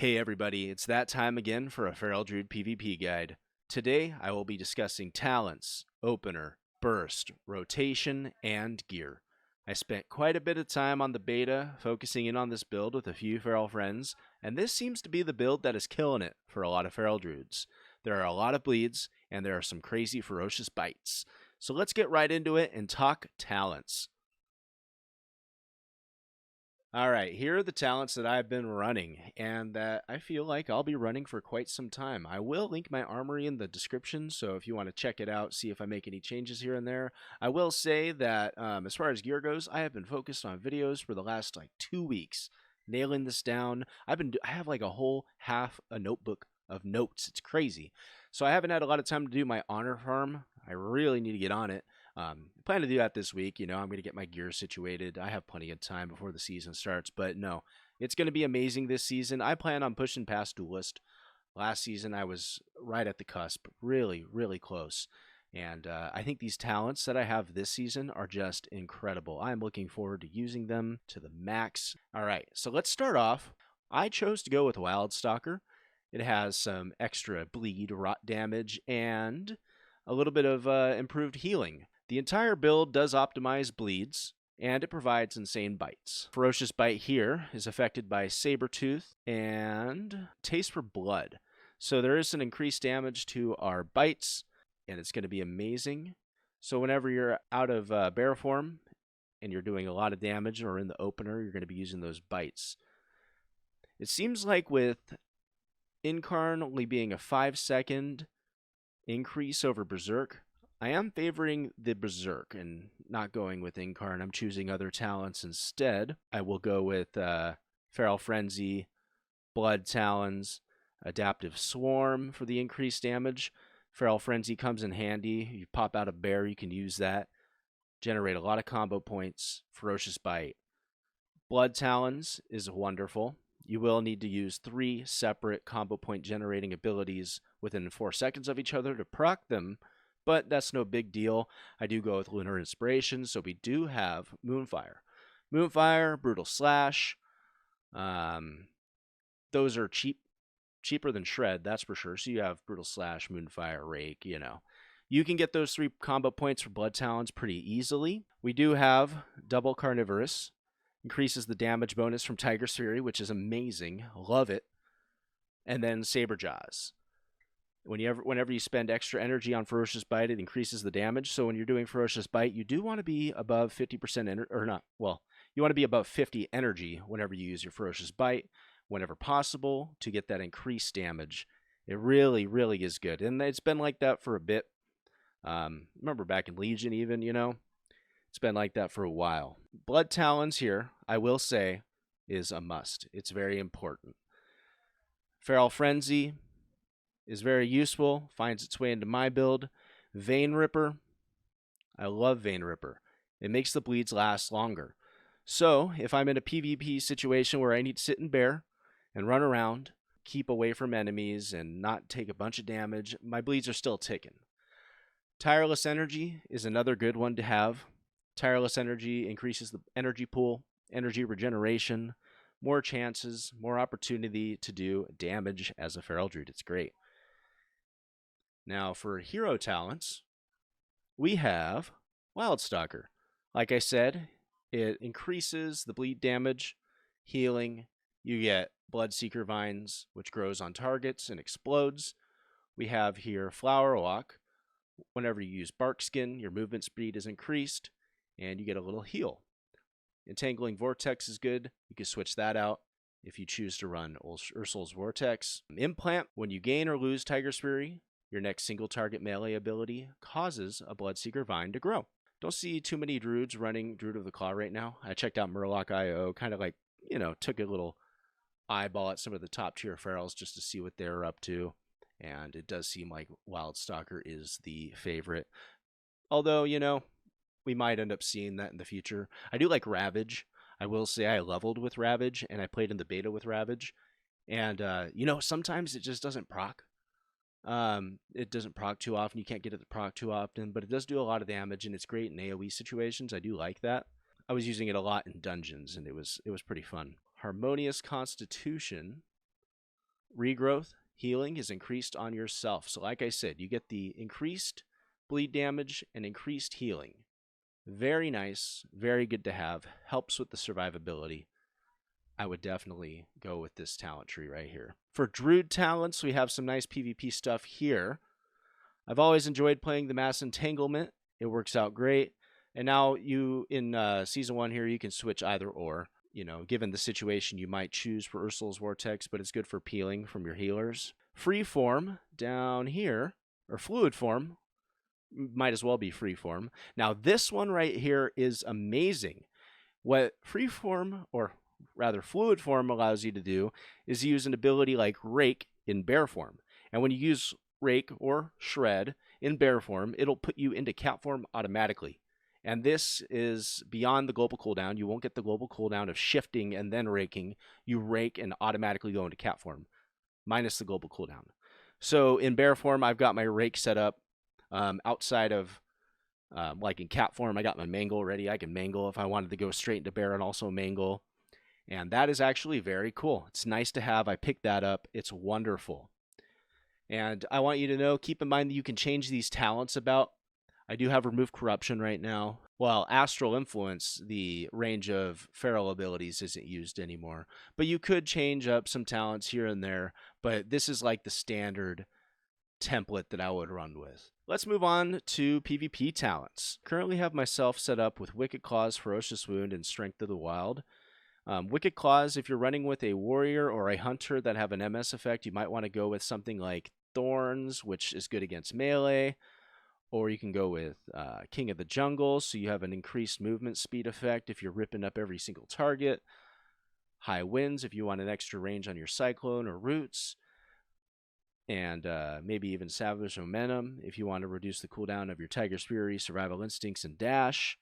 Hey everybody, it's that time again for a Feral Druid PvP guide. Today I will be discussing talents, opener, burst, rotation, and gear. I spent quite a bit of time on the beta focusing in on this build with a few Feral friends, and this seems to be the build that is killing it for a lot of Feral Druids. There are a lot of bleeds, and there are some crazy ferocious bites. So let's get right into it and talk talents. Alright, here are the talents that I've been running, and that I feel like I'll be running for quite some time. I will link my armory in the description, so if you want to check it out, see if I make any changes here and there. I will say that as far as gear goes, I have been focused on videos for the last 2 weeks, nailing this down. I have like a whole half a notebook of notes. It's crazy. So I haven't had a lot of time to do my honor farm. I really need to get on it. Plan to do that this week. I'm going to get my gear situated. I have plenty of time before the season starts, but no, it's going to be amazing this season. I plan on pushing past Duelist. Last season, I was right at the cusp, really, really close. And I think these talents that I have this season are just incredible. I'm looking forward to using them to the max. All right, so let's start off. I chose to go with Wildstalker. It has some extra bleed, rot damage, and a little bit of improved healing. The entire build does optimize bleeds, and it provides insane bites. Ferocious Bite here is affected by Sabertooth and Taste for Blood. So there is an increased damage to our bites, and it's going to be amazing. So whenever you're out of bear form and you're doing a lot of damage or in the opener, you're going to be using those bites. It seems like with Incarn only being a 5-second increase over Berserk, I am favoring the Berserk and not going with Incarn. I'm choosing other talents instead. I will go with Feral Frenzy, Blood Talons, Adaptive Swarm for the increased damage. Feral Frenzy comes in handy. You pop out a bear, you can use that. Generate a lot of combo points. Ferocious Bite. Blood Talons is wonderful. You will need to use 3 separate combo point generating abilities within 4 seconds of each other to proc them, but that's no big deal. I do go with Lunar Inspiration, so we do have Moonfire. Moonfire, Brutal Slash, those are cheaper than Shred, that's for sure. So you have Brutal Slash, Moonfire, Rake, You can get those 3 combo points for Blood Talons pretty easily. We do have Double Carnivorous. Increases the damage bonus from Tiger's Fury, which is amazing. Love it. And then Saber Jaws. Whenever you spend extra energy on Ferocious Bite, it increases the damage. So when you're doing Ferocious Bite, you do want to be above 50% energy, or not, well, you want to be above 50 energy whenever you use your Ferocious Bite, whenever possible, to get that increased damage. It really, really is good. And it's been like that for a bit. Remember back in Legion even, It's been like that for a while. Blood Talons here, I will say, is a must. It's very important. Feral Frenzy is very useful, finds its way into my build. Vein Ripper, I love Vein Ripper. It makes the bleeds last longer. So if I'm in a PvP situation where I need to sit in bear and run around, keep away from enemies and not take a bunch of damage, my bleeds are still ticking. Tireless Energy is another good one to have. Tireless Energy increases the energy pool, energy regeneration, more chances, more opportunity to do damage as a Feral Druid. It's great. Now for hero talents, we have Wildstalker. Like I said, it increases the bleed damage, healing. You get Bloodseeker Vines, which grows on targets and explodes. We have here Flower Walk. Whenever you use Bark Skin, your movement speed is increased, and you get a little heal. Entangling Vortex is good. You can switch that out if you choose to run Ursul's Vortex. Implant, when you gain or lose Tiger's Fury, your next single target melee ability causes a Bloodseeker Vine to grow. Don't see too many Druids running Druid of the Claw right now. I checked out Murloc.io, kind of took a little eyeball at some of the top tier ferals just to see what they're up to. And it does seem like Wildstalker is the favorite. Although, we might end up seeing that in the future. I do like Ravage. I will say I leveled with Ravage, and I played in the beta with Ravage. And, sometimes it just doesn't proc. It doesn't proc too often. You can't get it to proc too often, but it does do a lot of damage, and it's great in AoE situations. I do like that. I was using it a lot in dungeons, and it was pretty fun. Harmonious Constitution regrowth healing is increased on yourself. So like I said, you get the increased bleed damage and increased healing. Very nice, very good to have. Helps with the survivability. I would definitely go with this talent tree right here. For Druid talents, we have some nice PvP stuff here. I've always enjoyed playing the Mass Entanglement. It works out great. And now you, in Season 1 here, you can switch either or. You know, given the situation, you might choose for Ursula's Vortex, but it's good for peeling from your healers. Free form down here, or fluid form, might as well be free form. Now, this one right here is amazing. What free form, or rather fluid form, allows you to do is use an ability like Rake in bear form. And when you use Rake or Shred in bear form, it'll put you into cat form automatically. And this is beyond the global cooldown. You won't get the global cooldown of shifting and then raking. You rake and automatically go into cat form, minus the global cooldown. So in bear form, I've got my rake set up. Outside of, like in cat form, I got my mangle ready. I can mangle if I wanted to go straight into bear and also mangle. And that is actually very cool. It's nice to have. I picked that up. It's wonderful. And I want you to know, keep in mind that you can change these talents about. I do have Remove Corruption right now. While Astral Influence, the range of feral abilities isn't used anymore. But you could change up some talents here and there. But this is like the standard template that I would run with. Let's move on to PvP talents. Currently have myself set up with Wicked Claws, Ferocious Wound, and Strength of the Wild. Wicked Claws, if you're running with a warrior or a hunter that have an MS effect, you might want to go with something like Thorns, which is good against melee. Or you can go with King of the Jungle, so you have an increased movement speed effect if you're ripping up every single target. High Winds if you want an extra range on your Cyclone or Roots. And maybe even Savage Momentum if you want to reduce the cooldown of your Tiger's Fury, Survival Instincts, and Dash.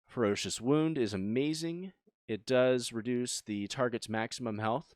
Ferocious Wound is amazing. It does reduce the target's maximum health.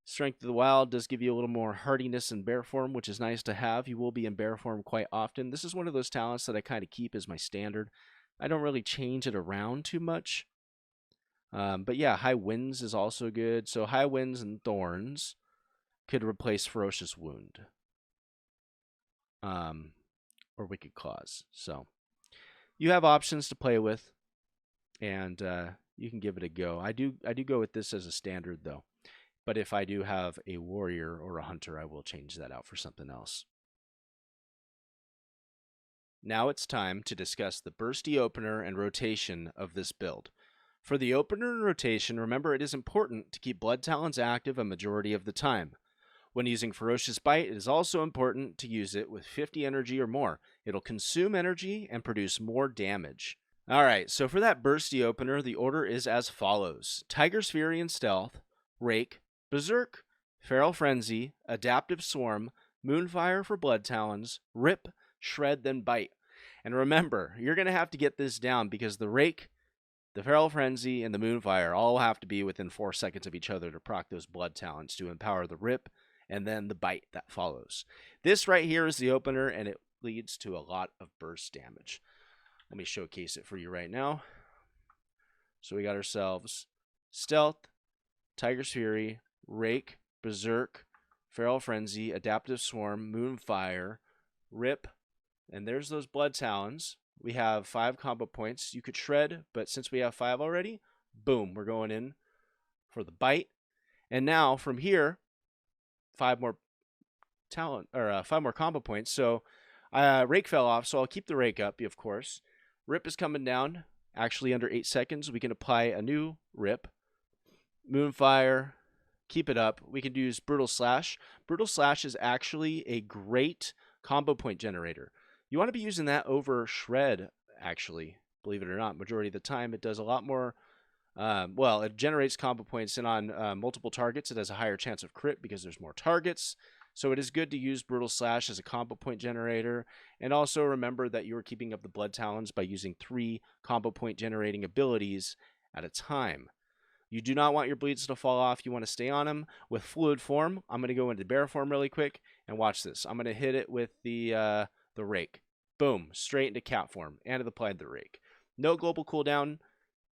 Strength of the Wild does give you a little more hardiness in bear form, which is nice to have. You will be in bear form quite often. This is one of those talents that I kind of keep as my standard. I don't really change it around too much. But yeah, High Winds is also good. So High Winds and Thorns could replace Ferocious Wound. Or Wicked Claws. So you have options to play with. And you can give it a go. I do go with this as a standard, though. But if I do have a warrior or a hunter, I will change that out for something else. Now it's time to discuss the bursty opener and rotation of this build. For the opener and rotation, remember it is important to keep Blood Talons active a majority of the time. When using Ferocious Bite, it is also important to use it with 50 energy or more. It'll consume energy and produce more damage. Alright, so for that bursty opener, the order is as follows. Tiger's Fury and Stealth, Rake, Berserk, Feral Frenzy, Adaptive Swarm, Moonfire for Blood Talons, Rip, Shred, then Bite. And remember, you're going to have to get this down because the Rake, the Feral Frenzy, and the Moonfire all have to be within 4 seconds of each other to proc those Blood Talons to empower the Rip and then the Bite that follows. This right here is the opener, and it leads to a lot of burst damage. Let me showcase it for you right now. So we got ourselves Stealth, Tiger's Fury, Rake, Berserk, Feral Frenzy, Adaptive Swarm, Moonfire, Rip, and there's those Blood Talons. We have 5 combo points. You could Shred, but since we have 5 already, boom, we're going in for the Bite. And now from here, 5 more talent or 5 more combo points. So Rake fell off, so I'll keep the Rake up, of course. Rip is coming down. Actually, under 8 seconds, we can apply a new Rip. Moonfire. Keep it up. We can use Brutal Slash. Brutal Slash is actually a great combo point generator. You want to be using that over Shred, actually. Believe it or not, majority of the time it does a lot more. Well, it generates combo points, and on multiple targets it has a higher chance of crit because there's more targets. So it is good to use Brutal Slash as a combo point generator. And also remember that you are keeping up the Blood Talons by using 3 combo point generating abilities at a time. You do not want your bleeds to fall off. You want to stay on them. With Fluid Form, I'm going to go into Bear Form really quick, and watch this. I'm going to hit it with the Rake. Boom, straight into Cat Form, and it applied the Rake. No global cooldown,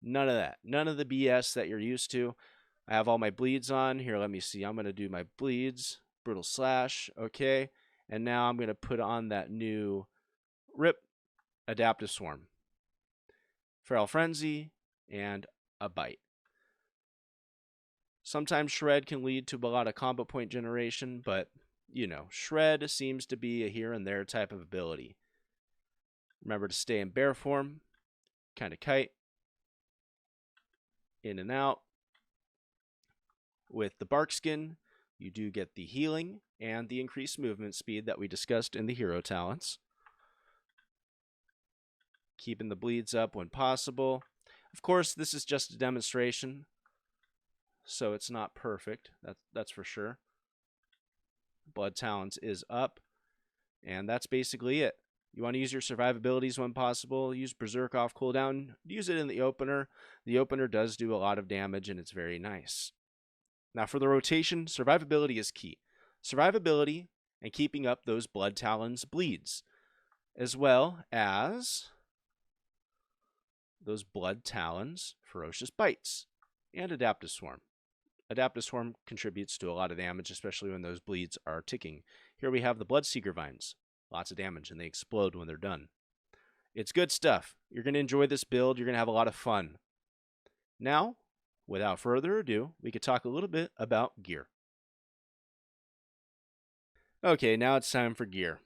none of that. None of the BS that you're used to. I have all my bleeds on. Here, let me see. I'm going to do my bleeds. Brutal Slash. Okay. And now I'm going to put on that new Rip Adaptive Swarm. Feral Frenzy and a Bite. Sometimes Shred can lead to a lot of combo point generation, but, you know, Shred seems to be a here and there type of ability. Remember to stay in bear form. Kind of kite. In and out. With the Bark Skin, you do get the healing and the increased movement speed that we discussed in the hero talents. Keeping the bleeds up when possible. Of course, this is just a demonstration, so it's not perfect. That's for sure. Blood Talents is up, and that's basically it. You want to use your survivabilities when possible. Use Berserk off cooldown. Use it in the opener. The opener does do a lot of damage, and it's very nice. Now for the rotation, survivability is key. Survivability and keeping up those Blood Talons bleeds, as well as those Blood Talons ferocious bites and Adaptive Swarm. Adaptive Swarm contributes to a lot of damage, especially when those bleeds are ticking. Here we have the Bloodseeker Vines. Lots of damage, and they explode when they're done. It's good stuff. You're going to enjoy this build. You're going to have a lot of fun. Now, without further ado, we could talk a little bit about gear. Okay, now it's time for gear.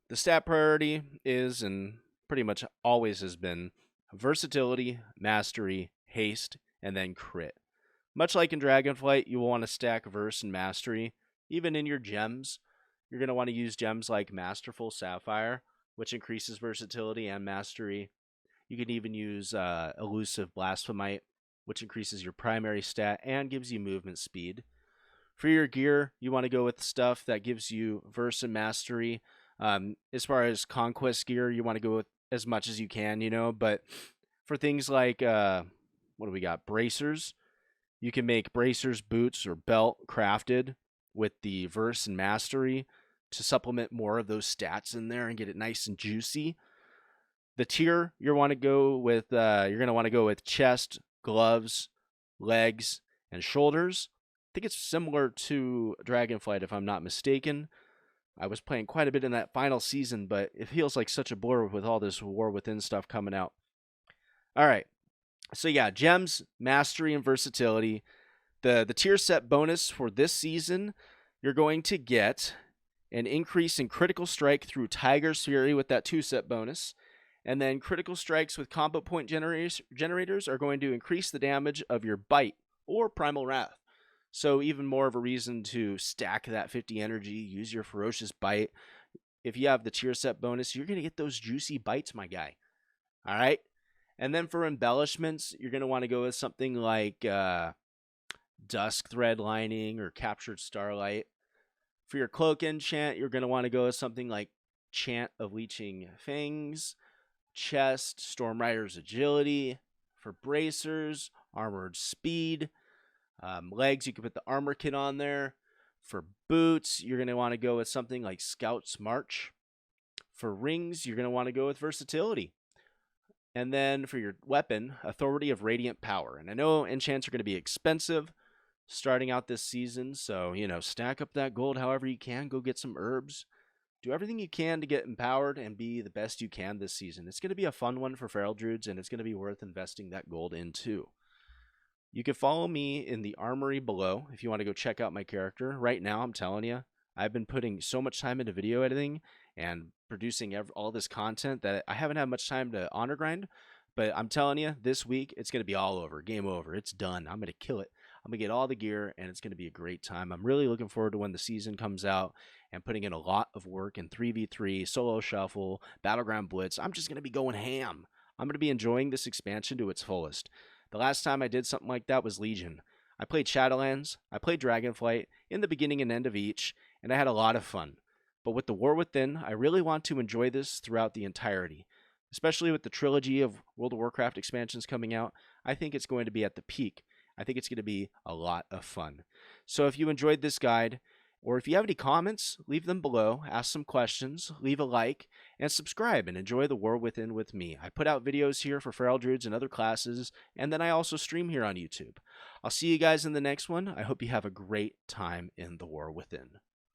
The stat priority is, and pretty much always has been, versatility, mastery, haste, and then crit. Much like in Dragonflight, you will want to stack verse and mastery. Even in your gems, you're going to want to use gems like Masterful Sapphire, which increases versatility and mastery. You can even use Elusive Blasphemite, which increases your primary stat and gives you movement speed. For your gear, you want to go with stuff that gives you verse and mastery. As far as conquest gear, you want to go with as much as you can, you know, but for things like, what do we got? Bracers. You can make bracers, boots, or belt crafted with the verse and mastery to supplement more of those stats in there and get it nice and juicy. The tier you're going to want to go with chest, gloves, legs, and shoulders. I think it's similar to Dragonflight if I'm not mistaken. I was playing quite a bit in that final season, but it feels like such a blur with all this War Within stuff coming out. All right. So yeah, gems, mastery, and versatility. The tier set bonus for this season, you're going to get an increase in critical strike through Tiger's Fury with that 2-set bonus. And then critical strikes with combo point generators are going to increase the damage of your Bite or Primal Wrath. So even more of a reason to stack that 50 energy, use your Ferocious Bite. If you have the tier set bonus, you're going to get those juicy bites, my guy. All right? And then for embellishments, you're going to want to go with something like Dusk Thread Lining or Captured Starlight. For your cloak enchant, you're going to want to go with something like Chant of Leeching Fangs, Chest, Storm Rider's Agility. For bracers, Armored Speed. Legs, you can put the Armor Kit on there. For boots, you're going to want to go with something like Scout's March. For rings, you're going to want to go with Versatility. And then for your weapon, Authority of Radiant Power. And I know enchants are going to be expensive starting out this season, so, you know, stack up that gold however you can. Go get some herbs. Do everything you can to get empowered and be the best you can this season. It's going to be a fun one for Feral Druids, and it's going to be worth investing that gold into. You can follow me in the armory below if you want to go check out my character. Right now, I'm telling you, I've been putting so much time into video editing and producing all this content that I haven't had much time to honor grind. But I'm telling you, this week, it's going to be all over. Game over. It's done. I'm going to kill it. I'm going to get all the gear, and it's going to be a great time. I'm really looking forward to when the season comes out and putting in a lot of work in 3v3, solo shuffle, battleground blitz. I'm just going to be going ham. I'm going to be enjoying this expansion to its fullest. The last time I did something like that was Legion. I played Shadowlands, I played Dragonflight in the beginning and end of each, and I had a lot of fun. But with the War Within, I really want to enjoy this throughout the entirety. Especially with the trilogy of World of Warcraft expansions coming out, I think it's going to be at the peak. I think it's going to be a lot of fun. So if you enjoyed this guide Or if you have any comments, leave them below, ask some questions, leave a like, and subscribe and enjoy the War Within with me. I put out videos here for Feral Druids and other classes, and then I also stream here on YouTube. I'll see you guys in the next one. I hope you have a great time in the War Within.